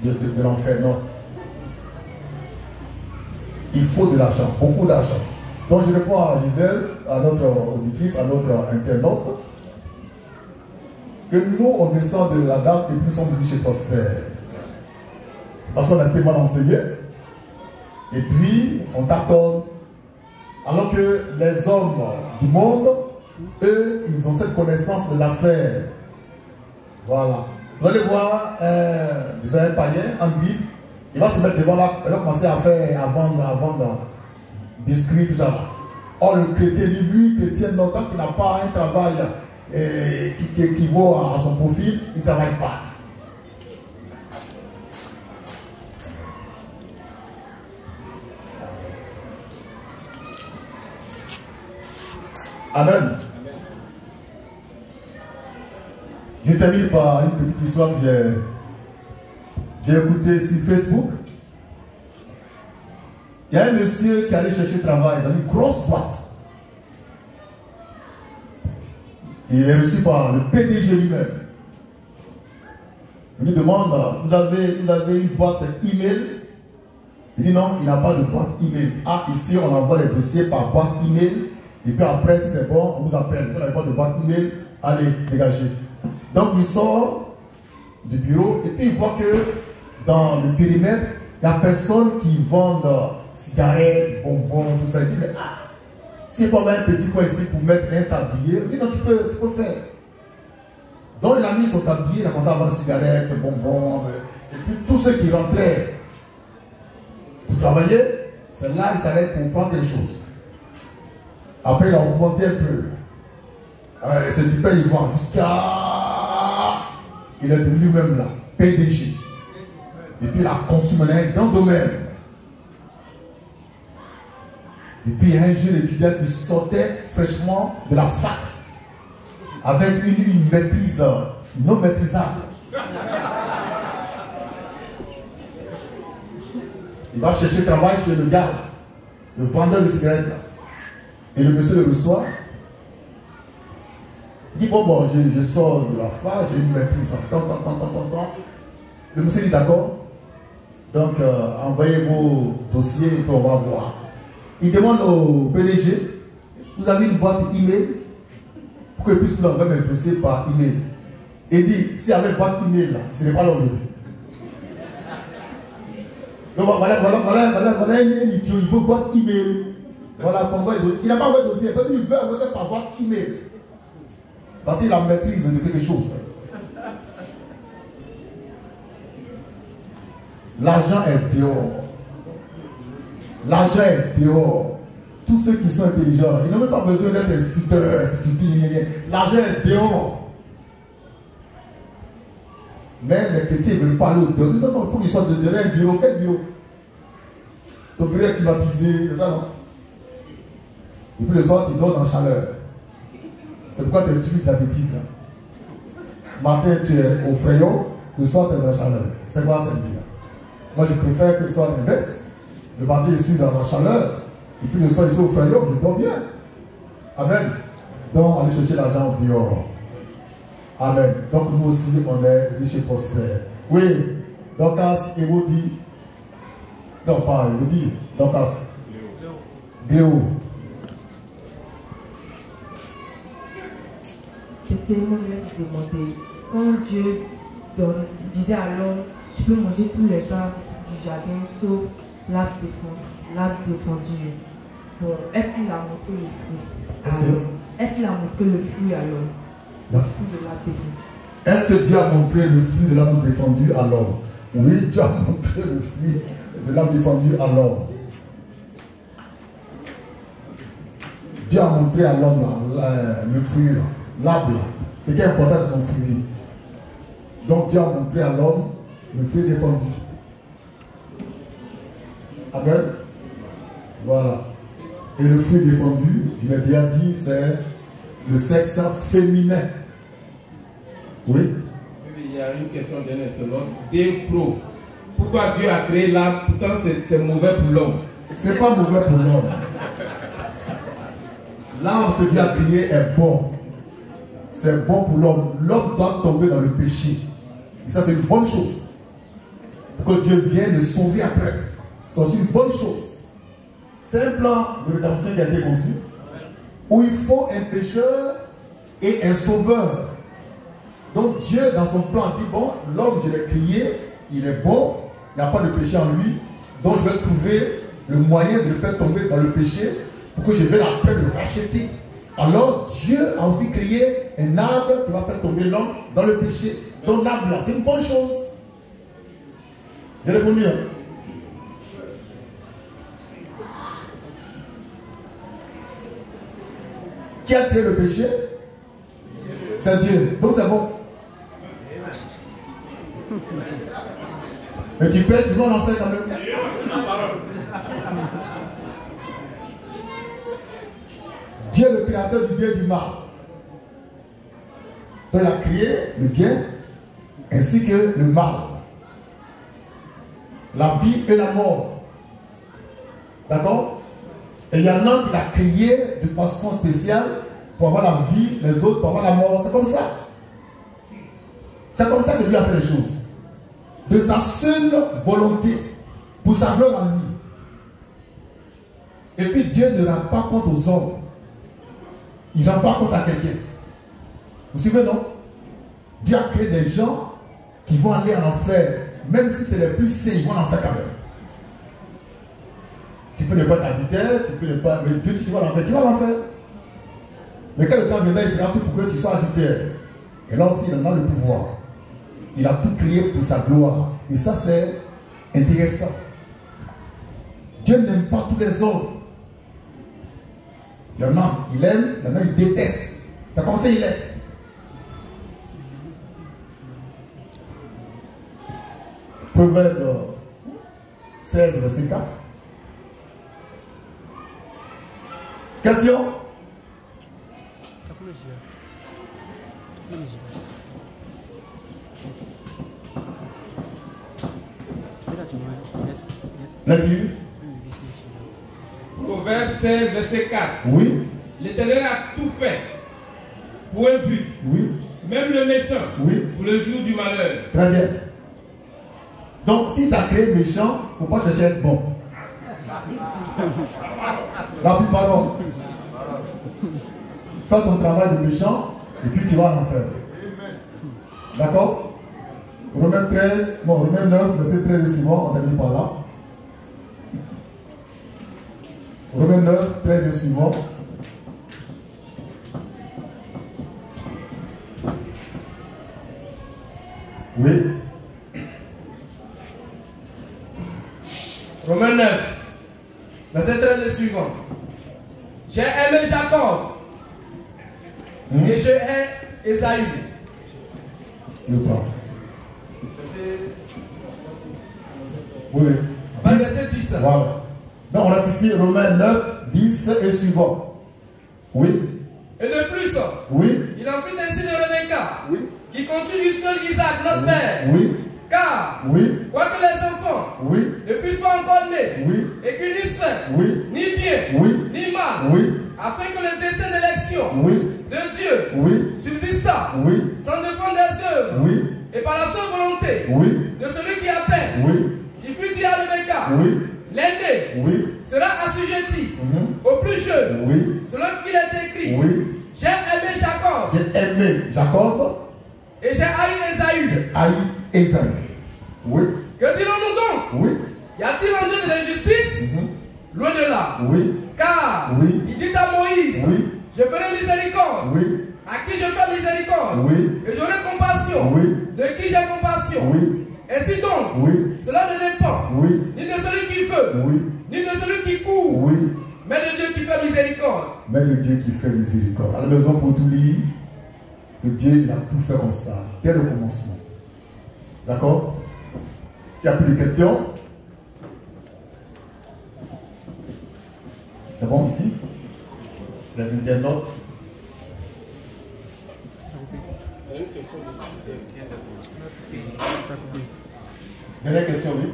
de l'enfer, non. Il faut de l'argent, beaucoup d'argent. Donc je réponds à Gisèle, à notre auditrice, à notre internaute, que nous, on descend de la date et plus on est chez Prosper. Parce qu'on a tellement enseigné. Et puis, on t'attend. Alors que les hommes du monde, eux, ils ont cette connaissance de l'affaire. Voilà. Vous allez voir un païen, un juif, il va se mettre devant là, il va commencer à vendre biscuits, tout ça. Or, le chrétien, lui, chrétien, longtemps qu'il n'a pas un travail qui vaut à son profil, il ne travaille pas. Amen. Je termine par une petite histoire que j'ai écoutée sur Facebook. Il y a un monsieur qui allait chercher travail dans une grosse boîte. Il est reçu par le PDG lui-même. Il lui demande, vous avez une boîte email? Il dit non, il n'a pas de boîte email. Ah, ici on envoie les dossiers par boîte email. Et puis après, si c'est bon, on vous appelle. Vous n'avez pas de boîte email, allez, dégagez. Donc il sort du bureau et puis il voit que dans le périmètre, il n'y a personne qui vend cigarettes, bonbons, tout ça. Il dit, mais si il peut avoir un petit coin ici pour mettre un tablier, il dit non, tu peux faire. Donc il a mis son tablier, il a commencé à vendre cigarettes, bonbons, et puis tous ceux qui rentraient pour travailler, c'est là qu'il s'arrête pour prendre des choses. Après il a augmenté un peu. C'est du pain, il vend jusqu'à... Il est devenu même là, PDG. Et puis il a consommé un grand domaine. Et puis un jeune étudiant qui sortait fraîchement de la fac avec une maîtrise non maîtrisable. Il va chercher travail chez le gars, le vendeur de cigarettes. Et le monsieur le reçoit. Il dit bon, je sors de la fac, j'ai une maîtrise. Le monsieur dit d'accord. Donc envoyez vos dossiers et puis on va voir. Il demande au PDG, vous avez une boîte email pour que je puisse vous envoyer mes dossiers par email. Il dit, s'il y avait une boîte email là, ce n'est pas l'ordre. Donc voilà un idiot, il veut boîte email. Voilà, il n'a pas envoyé de dossier, il veut envoyer par boîte email. Parce qu'il a maîtrise de quelque chose. L'argent est dehors. L'argent est dehors. Tous ceux qui sont intelligents, ils n'ont même pas besoin d'être instituteurs, l'argent est dehors. Mais les chrétiens veulent parler au dehors. Non, il faut qu'ils soient derrière un bureau. Quel bureau? Ton bureau est climatisé, c'est ça, non? Et puis le soir, tu dors dans la chaleur. C'est pourquoi tu es toujours diabétique. Matin, tu es au frayon, le soir, tu es dans la chaleur. C'est quoi cette vie-là? Moi, je préfère que ce soit l'inverse. Le matin, je suis dans la chaleur. Et puis le soir, ici au frayon, je dors bien. Amen. Donc, allez chercher l'argent dehors. Amen. Donc, nous aussi, on est riches et prospères. Oui. Dorcas, Elodie. Non, pas Elodie. Dorcas. Gléo. Je peux même demander, quand Dieu disait à l'homme, tu peux manger tous les arbres du jardin sauf l'arbre défendu. Bon, est-ce qu'il a montré le fruit? Est-ce qu'il a montré le fruit à l'homme? Le fruit de l'arbre défendu. Est-ce que Dieu a montré le fruit de l'arbre défendu à l'homme? Oui, Dieu a montré le fruit de l'arbre défendu à l'homme. Dieu a montré à l'homme le fruit, l'arbre. Ce qui est important, c'est son fruit. Donc Dieu a montré à l'homme le fruit défendu. Amen. Voilà. Et le fruit défendu, je l'ai déjà dit, c'est le sexe féminin. Oui. Il y a une question d'un internaute. Dave Pro. Pourquoi Dieu a créé l'arbre? Pourtant c'est mauvais pour l'homme. C'est pas mauvais pour l'homme. L'arbre que Dieu a créé est bon. C'est bon pour l'homme. L'homme doit tomber dans le péché. Et ça, c'est une bonne chose. Pour que Dieu vienne le sauver après. C'est aussi une bonne chose. C'est un plan de rédemption qui a été conçu. Où il faut un pécheur et un sauveur. Donc Dieu, dans son plan, dit, bon, l'homme, je l'ai créé, il est bon, il n'y a pas de péché en lui. Donc je vais trouver le moyen de le faire tomber dans le péché pour que je vienne après le racheter. Alors Dieu a aussi créé un arbre qui va faire tomber l'homme dans le péché. Donc l'arbre là, c'est une bonne chose. J'ai répondu. Hein? Qui a créé le péché? C'est Dieu. Donc c'est bon. Mais tu pèses, sinon on en fait quand même. Dieu est le créateur du bien et du mal. Donc il a créé le bien ainsi que le mal. La vie et la mort. D'accord? Et il y en a qui l'a créé de façon spéciale pour avoir la vie, les autres pour avoir la mort. C'est comme ça. C'est comme ça que Dieu a fait les choses. de sa seule volonté, pour sa gloire en lui. Et puis Dieu ne rend pas compte aux hommes. Il ne rend pas compte à quelqu'un. Vous suivez, non? Dieu a créé des gens qui vont aller en enfer. Même si c'est les plus saints, ils vont en enfer quand même. Tu peux ne pas t'habiter, tu peux ne pas... Mais Dieu, tu vas en enfer, tu vas en enfer. Mais quand le temps viendra, il fera tout pour que tu sois ajouté. Et là aussi, il en a le pouvoir. Il a tout créé pour sa gloire. Et ça, c'est intéressant. Dieu n'aime pas tous les autres. Il y en a, il aime, il y en a, il déteste. C'est comme ça il est. Proverbe 16, verset 4. Question? Là-dessus. Proverbe 16, verset 4. Oui. L'Éternel a tout fait pour un but. Oui. Même le méchant. Oui. Pour le jour du malheur. Très bien. Donc, si tu as créé méchant, il ne faut pas chercher à être bon. La plupart, fais ton travail de méchant et puis tu vas en enfer. D'accord? Romains 13, non, Romains 9, verset 13 et suivant, on termine par là. Romains 9, 13 et suivant. Oui. Romains 9, verset 13 et suivant. J'ai aimé Jacob et je hais Esaü. Je prends. Oui. Verset 10. Voilà. Donc on ratifie Romains 9, 10 et suivant. Oui. Et de plus, Oui. il en fut ainsi de Rebecca, Oui. qui conçut du seul Isaac, notre père. Oui. Car, Oui. quoique les enfants Oui. ne fussent pas encore nés, Oui. et qu'ils n'eussent fait Oui. ni bien, Oui. ni mal, Oui. afin que le dessein d'élection Oui. de Dieu Oui. subsistât, Oui. sans dépendre des œuvres, Oui. et par la seule volonté Oui. de celui qui appelle. Oui. Il fut dit à Rebecca, Oui. l'aîné Oui. sera assujetti Mhm. au plus jeune, Oui. selon qu'il est écrit. Oui. J'ai aimé Jacob J'ai aimé Jacob, et j'ai haï Esaü. haï Esaü. Oui. Que dirons-nous donc? Oui. Y a-t-il en Dieu de l'injustice? Mhm. Loin de là. Oui. Car Oui. il dit à Moïse, Oui. je ferai miséricorde Oui. à qui je fais miséricorde, Oui. et j'aurai compassion Oui. de qui j'ai compassion. Oui. Ainsi donc, Oui. cela ne dépend Oui. ni de celui qui veut, Oui. ni de celui qui court, Oui. mais de Dieu qui fait miséricorde. Mais le Dieu qui fait miséricorde. À la maison pour tout lire, le Dieu il a tout fait comme ça, dès le commencement. D'accord? S'il n'y a plus de questions, c'est bon ici? Les internautes? Dernière question, oui.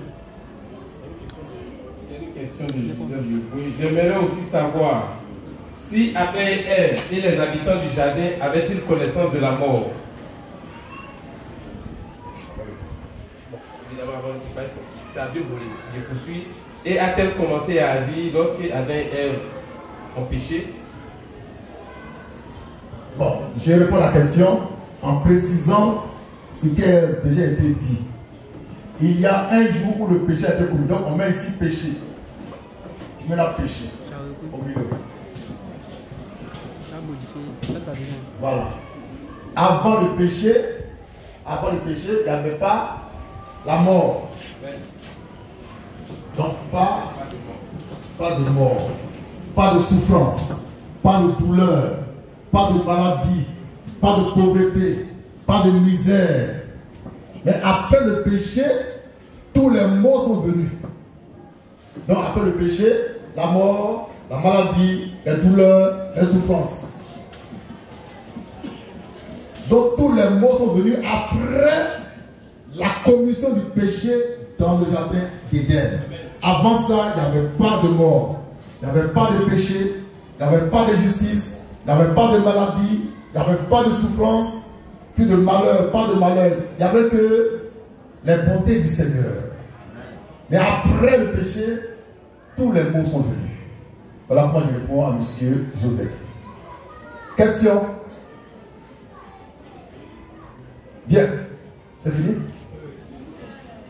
Une question de Gisèle Yoboué. J'aimerais aussi savoir si Adam et Ève et les habitants du jardin avaient-ils connaissance de la mort. C'est à deux volets. Je poursuis. Et a-t-elle commencé à agir lorsque Adam et Ève ont péché? Bon, je réponds à la question en précisant ce qui a déjà été dit. Il y a un jour où le péché a été commis. Donc on met ici péché. Tu mets là péché au milieu. Voilà. Avant le péché, il n'y avait pas la mort. Donc pas de mort, pas de souffrance, pas de douleur, pas de maladie, pas de pauvreté, pas de misère. Mais après le péché, tous les maux sont venus. Donc après le péché, la mort, la maladie, les douleurs, les souffrances. Donc tous les maux sont venus après la commission du péché dans le jardin d'Éden. Avant ça, il n'y avait pas de mort, il n'y avait pas de péché, il n'y avait pas de justice, il n'y avait pas de maladie, il n'y avait pas de souffrance, plus de malheur, pas de malheur. Il n'y avait que les bontés du Seigneur. Mais après le péché, tous les maux sont venus. Voilà pourquoi je réponds à M. Joseph. Question? Bien. C'est fini?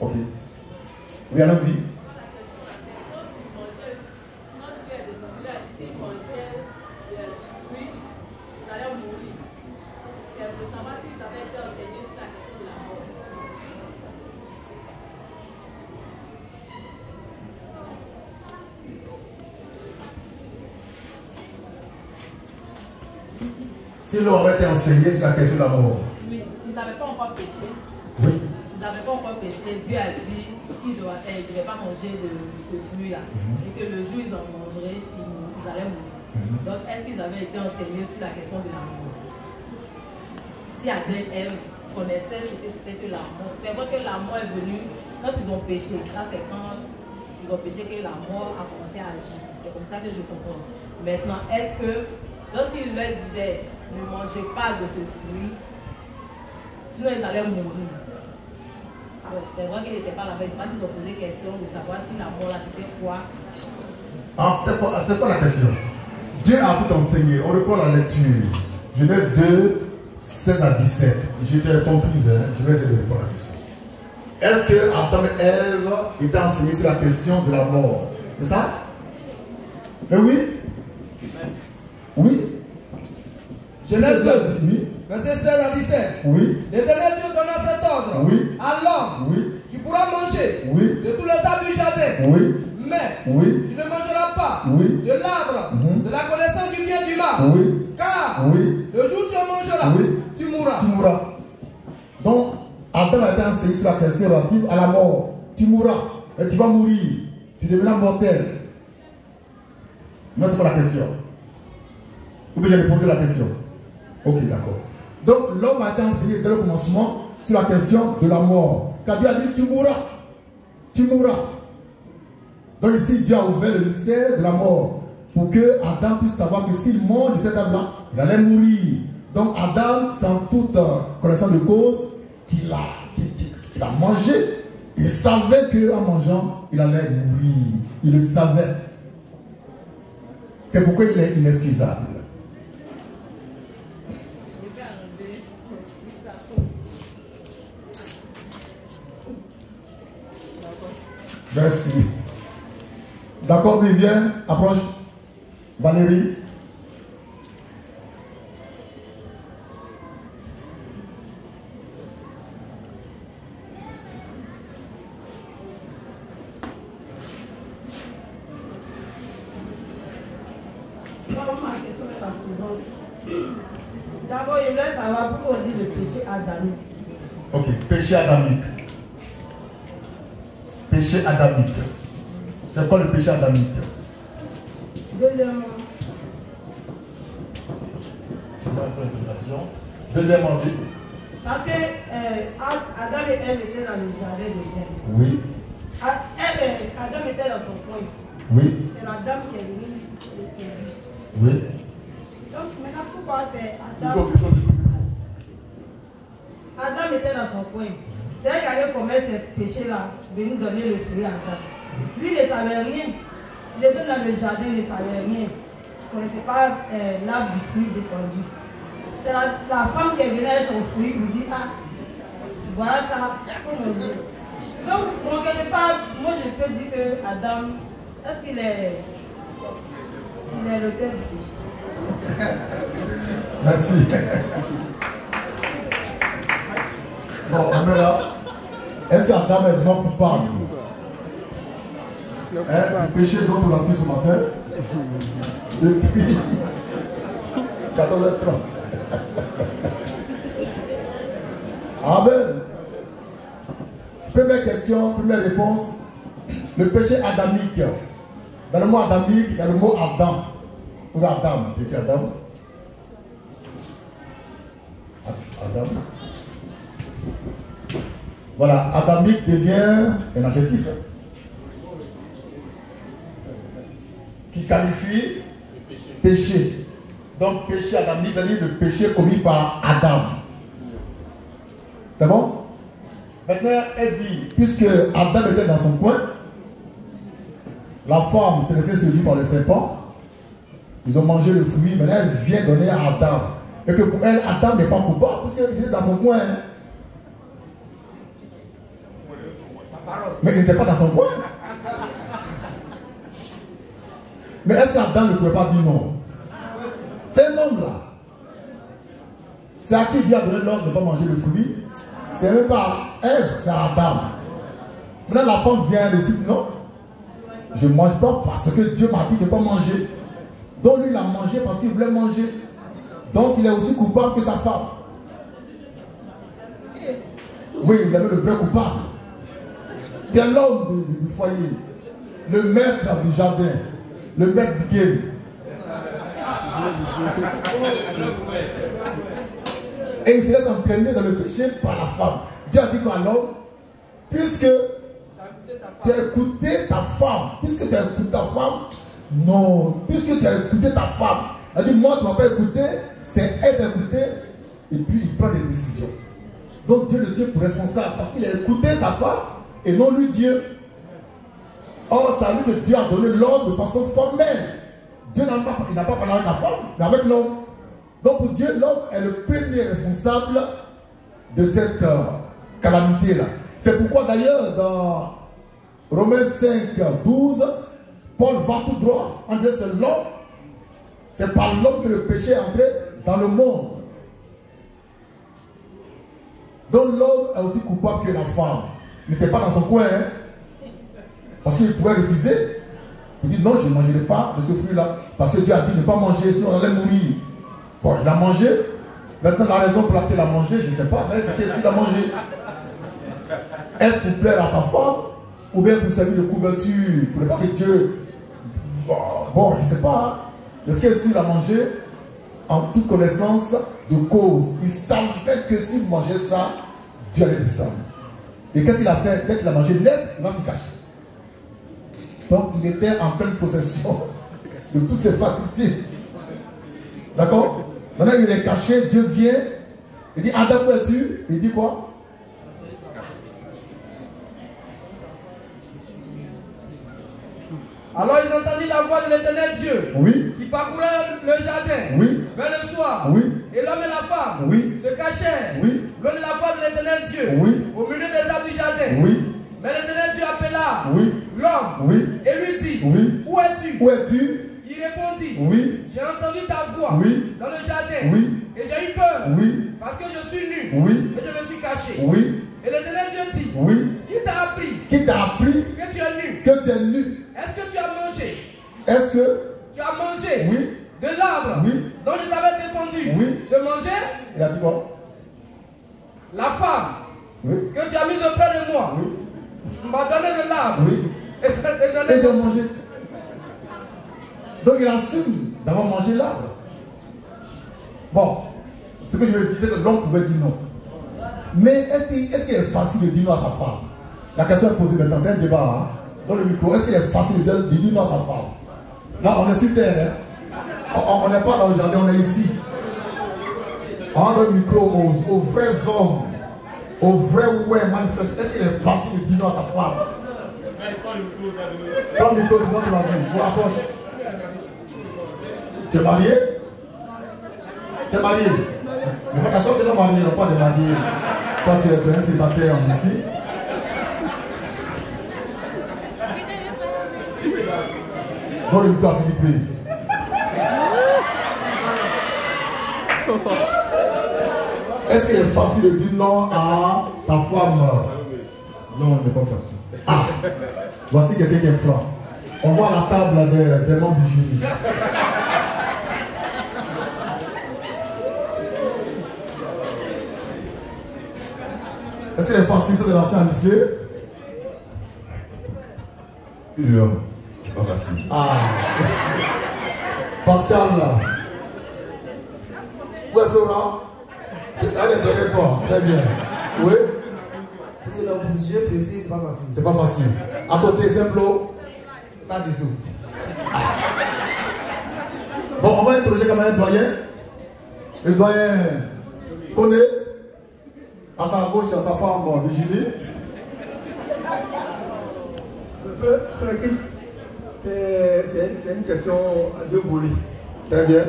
Ok. Oui, allons-y. Si l'on avait été enseigné sur la question de la mort. Oui, ils n'avaient pas encore péché. Oui. Ils n'avaient pas encore péché. Dieu a dit qu'ils ne devaient pas manger de ce fruit-là. Et que le jour où ils en mangeraient, ils allaient mourir. Donc, est-ce qu'ils avaient été enseignés sur la question de la mort? Si Adam et Ève connaissaient ce que c'était que la mort. C'est vrai que la mort est venue quand ils ont péché. Ça, c'est quand ils ont péché que la mort a commencé à agir. C'est comme ça que je comprends. Maintenant, est-ce que lorsqu'il leur disait ne mangez pas de ce fruit, sinon ils allaient mourir. Alors, c'est vrai qu'il n'était pas là, mais je ne sais pas s'ils ont posé question de savoir si la mort là c'était quoi. Ah, c'est pas la question. Dieu a tout enseigné. On reprend la lecture. Genèse 2, 16 à 17. J'étais comprise, hein? Je vais essayer de répondre à la question. Est-ce que Adam et Ève étaient enseignés sur la question de la mort? C'est ça? Mais oui. Oui. Genèse 2, oui. Verset 16 à 17. Oui. L'Éternel Dieu donna cet ordre. Oui. À l'homme. Oui. Tu pourras manger. Oui. De tous les arbres du jardin. Oui. Mais. Oui. Tu ne mangeras pas. Oui. De l'arbre. De la connaissance du bien et du mal. Oui. Car. Oui. Le jour où tu en mangeras. Oui. Tu mourras. Tu mourras. Donc, Adam a été enseigné sur la question relative à la mort. Tu mourras. Et tu vas mourir. Tu deviendras mortel. Non, c'est pas la question. Ou bien j'ai répondu à la question. Ok, d'accord. Donc, l'homme a été enseigné dès le commencement sur la question de la mort. Car Dieu a dit, tu mourras. Tu mourras. Donc ici, Dieu a ouvert le mystère de la mort. Pour que Adam puisse savoir que s'il mange de cet arbre-là, il allait mourir. Donc Adam, sans toute connaissance de cause, qu'il a mangé, il savait qu'en mangeant, il allait mourir. Il le savait. C'est pourquoi il est inexcusable. Merci. D'accord, Vivienne, approche. Valérie. D'abord, je voulais savoir pourquoi on dit le péché adamique. Ok, péché adamique. Péché adamique. C'est quoi le péché adamique? Deuxièmement. Tu vois un peu d'information. Deuxièmement, oui. Parce que Adam et Ève étaient dans le jardin de Dieu. Oui. Adam était dans son coin. Oui. C'est la dame qui est venue le séduire. Oui. Donc maintenant, pourquoi c'est Adam? Adam était dans son coin. C'est elle qui avait commis ce péché-là, venir donner le fruit à Adam. Lui, il ne savait rien. Il était dans le jardin, il ne savait rien. Il ne connaissait pas l'arbre du fruit défendu. C'est la femme qui est venue avec son fruit, lui dit, ah, voilà ça, il faut manger. Donc, quelque part, moi je peux dire que Adam, est-ce qu'il est l'auteur du péché? Merci. Bon, on est là. Est-ce qu'Adam est vraiment coupable du péché dont on a pris ce matin? Depuis 14h30. Amen. Première question, première réponse. Le péché adamique. Dans le mot adamique, il y a le mot Adam. Ou Adam. Tu écris Adam. Adam. Voilà, adamique devient un adjectif qui qualifie péché. Donc péché adamique, c'est-à-dire le péché commis par Adam. C'est bon? Maintenant, elle dit, puisque Adam était dans son coin, la femme s'est laissée séduire par le serpent. Ils ont mangé le fruit, maintenant elle vient donner à Adam. Et que pour elle, Adam n'est pas coupable, parce qu'il était dans son coin. Mais il n'était pas dans son coin. Mais est-ce qu'Adam ne pouvait pas dire non? C'est un homme là. C'est à qui Dieu a donné l'ordre de ne pas manger le fruit. C'est même pas elle, c'est Adam. Maintenant la femme vient de dire non. Je ne mange pas parce que Dieu m'a dit de ne pas manger. Donc lui il a mangé parce qu'il voulait manger. Donc il est aussi coupable que sa femme. Oui, il avait le vrai coupable. C'est l'homme du foyer, le maître du jardin, le maître du game. Et il se laisse entraîner dans le péché par la femme. Dieu a dit quoi alors? Puisque tu as écouté ta femme, puisque tu as écouté ta femme, non, puisque tu as écouté ta femme, elle dit moi tu ne m'as pas écouté, c'est elle t'a écouté, et puis il prend des décisions. Donc Dieu le tient pour responsable parce qu'il a écouté sa femme et non lui Dieu. Or c'est à lui que Dieu a donné l'ordre de façon formelle. Dieu n'a pas parlé avec la femme, mais avec l'homme. Donc pour Dieu, l'homme est le premier responsable de cette calamité-là. C'est pourquoi d'ailleurs dans Romains 5, 12, Paul va tout droit en disant c'est l'homme. C'est par l'homme que le péché est entré dans le monde. Donc l'homme est aussi coupable que la femme. Il n'était pas dans son coin, hein, parce qu'il pouvait refuser. Il dit non, je ne mangerai pas de ce fruit-là, parce que Dieu a dit de ne pas manger, sinon on allait mourir. Bon, il a mangé. Maintenant, la raison pour laquelle il a mangé, je ne sais pas, mais c'est qu'il a mangé. Est-ce pour plaire à sa femme, ou bien pour servir de couverture, pour ne pas que Dieu... Bon, je ne sais pas. Est-ce qu'il a mangé en toute connaissance de cause? Il savait que s'il mangeait ça, Dieu allait descendre. Et qu'est-ce qu'il a fait? Dès qu'il a mangé l'être, il va se cacher. Donc il était en pleine possession de toutes ses facultés. D'accord? Maintenant il est caché, Dieu vient, il dit Adam, où es-tu? Il dit quoi? Alors ils entendirent la voix de l'Éternel Dieu, oui, qui parcourait le jardin, oui, vers le soir, oui, et l'homme et la femme, oui, se cachèrent, oui, loin de la face de l'Éternel Dieu, oui, au milieu des arbres du jardin. Oui. Mais l'Éternel Dieu appela, oui, l'homme, oui, et lui dit, oui, où es-tu? Où es-tu? Il répondit, oui, j'ai entendu ta voix, oui, dans le jardin, oui, et j'ai eu peur, oui, parce que je suis nu, oui, et je me suis caché. oui, Et l'Éternel Dieu dit, oui, qui t'a appris qui t'a appris que tu es nu? que tu es nu? Est-ce que tu as mangé? Est-ce que Tu as mangé oui, de l'arbre oui, dont je t'avais défendu oui, de manger? il a dit quoi? La femme Oui, que tu as mise auprès de moi oui, m'a donné de l'arbre, oui, et j'en et ai j'ai mangé. mangé. Donc il assume d'avoir mangé l'arbre. Bon, ce que je veux dire, c'est que l'homme pouvait dire non. Mais est-ce qu'il est facile de dire non à sa femme? La question est posée maintenant, c'est un débat, hein, dans le micro. Est-ce qu'il est facile de dire non à sa femme? Là, on est sur terre, hein. On n'est pas dans le jardin, on est ici. On a le micro aux vrais hommes, aux vrais ouais manifestes. Est-ce qu'il est facile de dire non à sa femme? Prends le micro, tu vas te la vie, pour la poche. Tu es marié? Tu es marié? Mais pas qu'à sortir de marié, non pas de marié. Toi, tu es un célibataire ici. Dans le micro à Philippe. Est-ce qu'il est facile de dire non à ta femme? Non, ce n'est pas facile. Ah, voici quelqu'un qui est franc. On voit la table des membres du jury. Est-ce qu'il est facile de lancer un lycée? Plusieurs. Pas facile. Ah. Pascal là. Où est Flora? Allez, donnez-toi. Très bien. Oui? C'est la position précise, c'est pas facile. C'est pas facile. À côté, c'est Flo? Pas du tout. Bon, on va interroger quand même un doyen. Le doyen connaît. À sa gauche, il y a sa femme Virginie. C'est une question à deux volets. Très bien.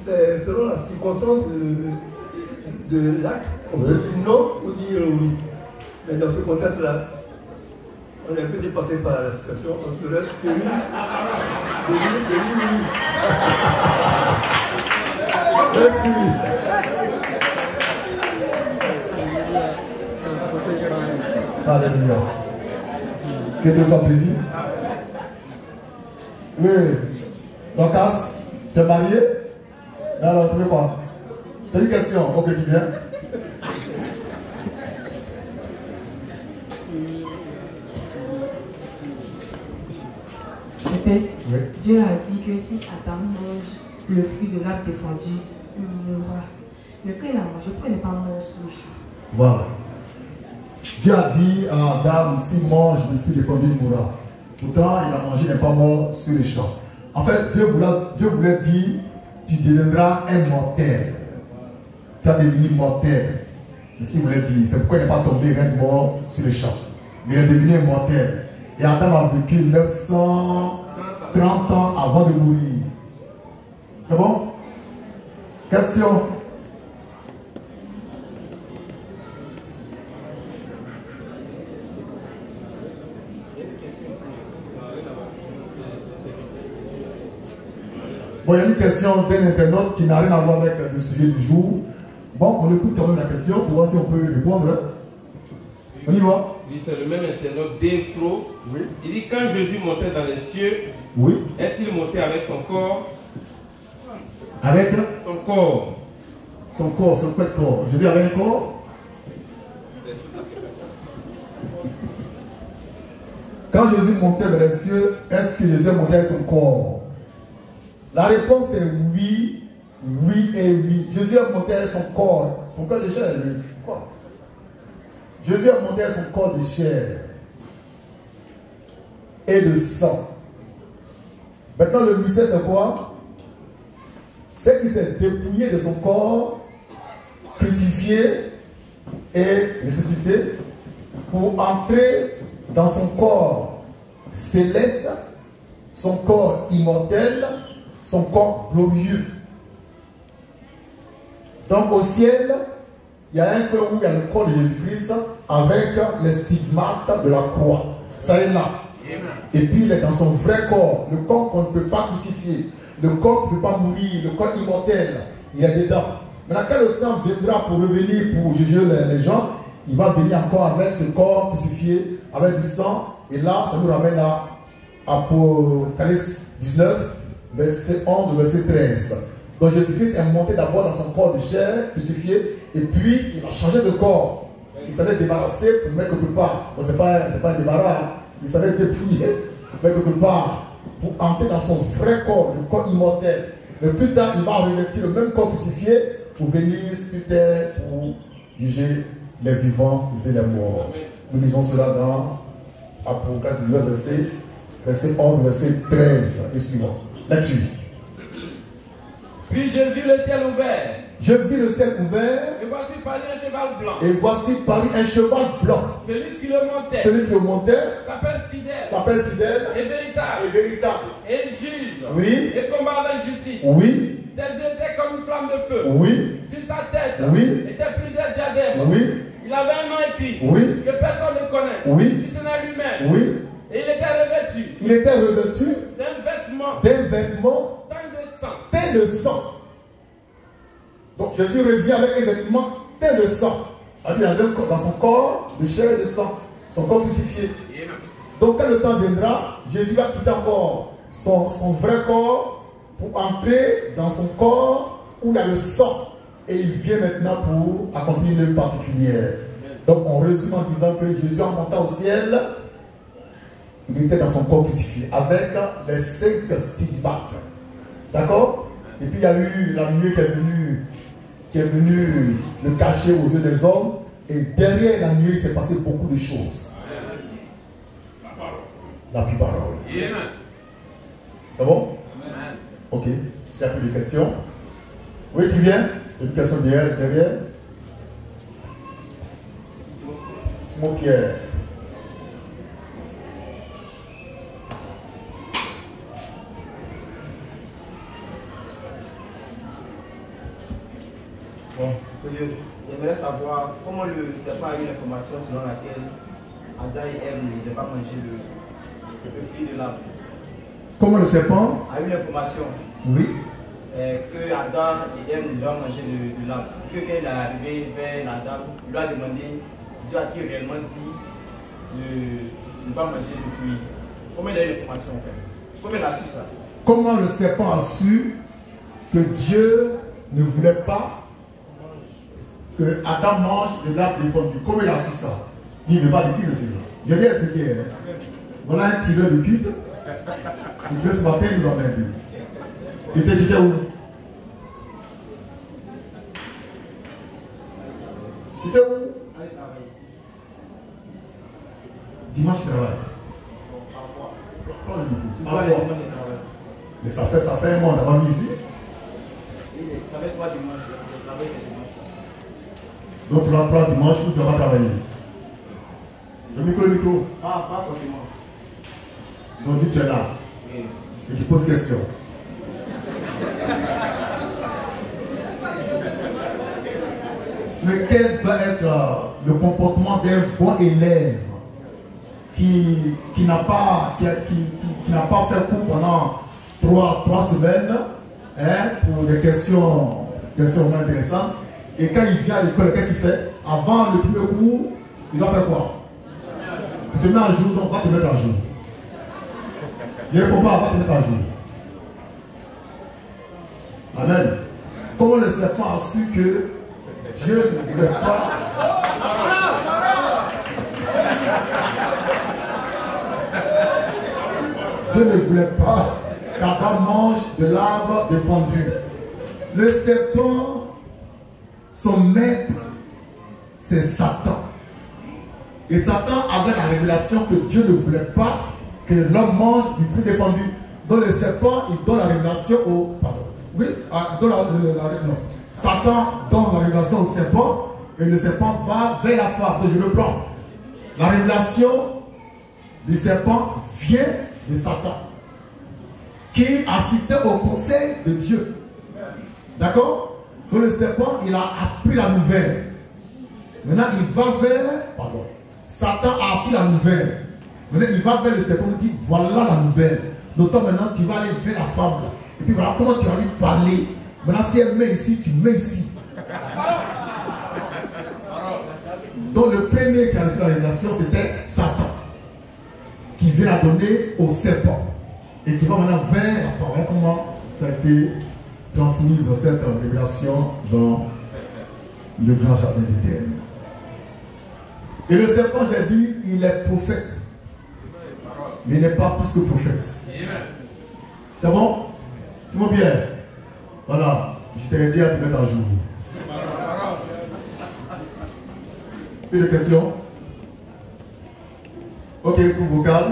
C'est selon la circonstance de l'acte, on peut dire non ou dire oui. Mais dans ce contexte-là, on est un peu dépassé par la situation, on se reste de oui. Merci. Alléluia. Que Dieu soit béni. Oui. Dorcas, tu es marié? Alors, tu veux quoi? C'est une question. Ok, tu viens. Pépé, oui. Dieu a dit que si Adam mange le fruit de l'arbre défendu, il mourra. Mais quand il a mangé, pourquoi il n'est pas mort sous le champ? Voilà. Dieu a dit à Adam, s'il mange le fruit défendu, il mourra. Pourtant, il a mangé, il n'est pas mort sur le champ. En fait, Dieu voulait dire, tu deviendras un mortel. Tu as devenu mortel. C'est ce qu'il voulait dire. C'est pourquoi il n'est pas tombé, il est mort sur le champ. Mais il est devenu un mortel. Et Adam a vécu 930 ans avant de mourir. C'est bon? Question? Bon, il y a une question d'un internaute qui n'a rien à voir avec le sujet du jour. Bon, on écoute quand même la question pour voir si on peut répondre. On y va? Oui, c'est le même internaute d'Eftro. Oui. Il dit, quand Jésus montait dans les cieux, oui, est-il monté avec son corps? Avec son corps. Son corps, son corps. Jésus avait un corps? Quand Jésus montait dans les cieux, est-ce que Jésus montait avec son corps? La réponse est oui, oui et oui. Jésus a monté avec son corps de chair. Quoi? Jésus a monté avec son corps de chair et de sang. Maintenant, le mystère, c'est quoi? C'est qu'il s'est dépouillé de son corps, crucifié et ressuscité, pour entrer dans son corps céleste, son corps immortel, son corps glorieux. Donc au ciel, il y a un peu où il y a le corps de Jésus-Christ avec les stigmates de la croix. Ça est là. Et puis il est dans son vrai corps, le corps qu'on ne peut pas crucifier, le corps qui ne peut pas mourir, le corps immortel. Il est dedans. Maintenant, quand le temps viendra pour revenir, pour juger les gens, il va venir encore avec ce corps crucifié, avec du sang. Et là, ça nous ramène à Apocalypse 19, verset 11, verset 13. Donc Jésus-Christ est monté d'abord dans son corps de chair, crucifié, et puis il a changé de corps. Il savait débarrasser pour mettre quelque part. Bon, c'est pas un débarras, hein. Il savait dépouiller, mettre quelque part, pour entrer dans son vrai corps, le corps immortel. Mais plus tard, il va revêtir le même corps crucifié pour venir sur terre pour juger les vivants et les morts. Nous lisons cela dans Apocalypse 19, verset 11, verset 13 et suivant. Là-dessus. Puis j'ai vu le ciel ouvert. Je vis le ciel ouvert. Et voici parut un cheval blanc. Et voici parut un cheval blanc. Celui qui le montait. Celui qui le montait. S'appelle fidèle. Et véritable. Et il juge. Oui. Et combat avec justice. Oui. Ses yeux étaient comme une flamme de feu. Oui. Sur sa tête. Oui. Étaient plusieurs diadèmes. Oui. Il avait un nom écrit. Oui. Que personne ne connaît. Oui. Si ce n'est lui-même. Oui. Et il était revêtu. D'un vêtement. Teint de sang. Donc Jésus revient avec un vêtement teint de sang. Dans son corps de chair et de sang. Son corps crucifié. Donc quand le temps viendra, Jésus va quitter encore son vrai corps pour entrer dans son corps où il y a le sang. Et il vient maintenant pour accomplir une œuvre particulière. Donc on résume en disant que Jésus en montant au ciel, il était dans son corps crucifié avec les 5 stigmates. D'accord? Et puis il y a eu la nuée qui est venue le cacher aux yeux des hommes. Et derrière la nuée, il s'est passé beaucoup de choses. La parole. C'est bon? Ok. S'il y a plus de questions. Oui, tu viens? Une question derrière. Simon Pierre. Bon, j'aimerais savoir comment le serpent a eu l'information selon laquelle Adam et Ève ne devaient pas manger le fruit de l'arbre. Comment le serpent a eu l'information oui. Que Adam et Ève ne devaient pas manger de l'arbre. Que quand il est arrivé vers Adam, il lui a demandé, Dieu a-t-il réellement dit de ne pas manger le fruit? Comment il a eu l'information en fait? Comment il a su ça? Comment le serpent a su que Dieu ne voulait pas que Adam mange de l'arbre défendu? Comment il a su ça? Il ne veut pas dire aussi. Je vais expliquer. Hein. Voilà un tireur de cuite. Et que ce matin, il nous emmène dit. Tu étais où? Tu étais où? Dimanche, tu travailles. Parfois. Mais ça fait un mois d'avant ici. Ça fait 3 dimanches. Le travail, c'est dimanche. Donc tu vas 3 dimanches où tu vas pas travailler. Le micro. Pas forcément. Donc tu es là. Oui. Et tu poses question. Mais quel doit être le comportement d'un bon élève qui n'a pas fait cours pendant 3 semaines hein, pour des questions intéressantes, et quand il vient à l'école, qu'est-ce qu'il fait? Avant le premier cours, il doit faire quoi? Tu te mets à jour, donc va te mettre à jour. Je ne réponds pas, va te mettre à jour. Amen. Comment le serpent a su que Dieu ne voulait pas qu'Adam mange de l'arbre défendu? Le serpent, son maître, c'est Satan. Et Satan avait la révélation que Dieu ne voulait pas que l'homme mange du fruit défendu. Donc le serpent, il donne la révélation au... Pardon. Oui, non. Satan donne la révélation au serpent et le serpent va vers la femme. Donc je reprends. La révélation du serpent vient de Satan qui assistait au conseil de Dieu. D'accord? Donc le serpent, il a appris la nouvelle. Maintenant, il va vers... Pardon. Satan a appris la nouvelle. Maintenant, il va vers le serpent et dit, voilà la nouvelle. Donc toi, maintenant, tu vas aller vers la femme. Là. Et puis voilà comment tu vas lui parler. Maintenant, si elle met ici, tu mets ici. Donc le premier qui a reçu la révélation, c'était Satan. Qui vient la donner au serpent. Et qui va maintenant vers la femme. Voilà comment ça a été transmis cette révélation dans le grand jardin d'Éden. Et le serpent, j'ai dit, il est prophète. Mais il n'est pas plus que prophète. C'est bon? C'est mon Pierre. Voilà. Je t'ai aidé à te mettre à jour. Plus de questions? Ok, pour vocal.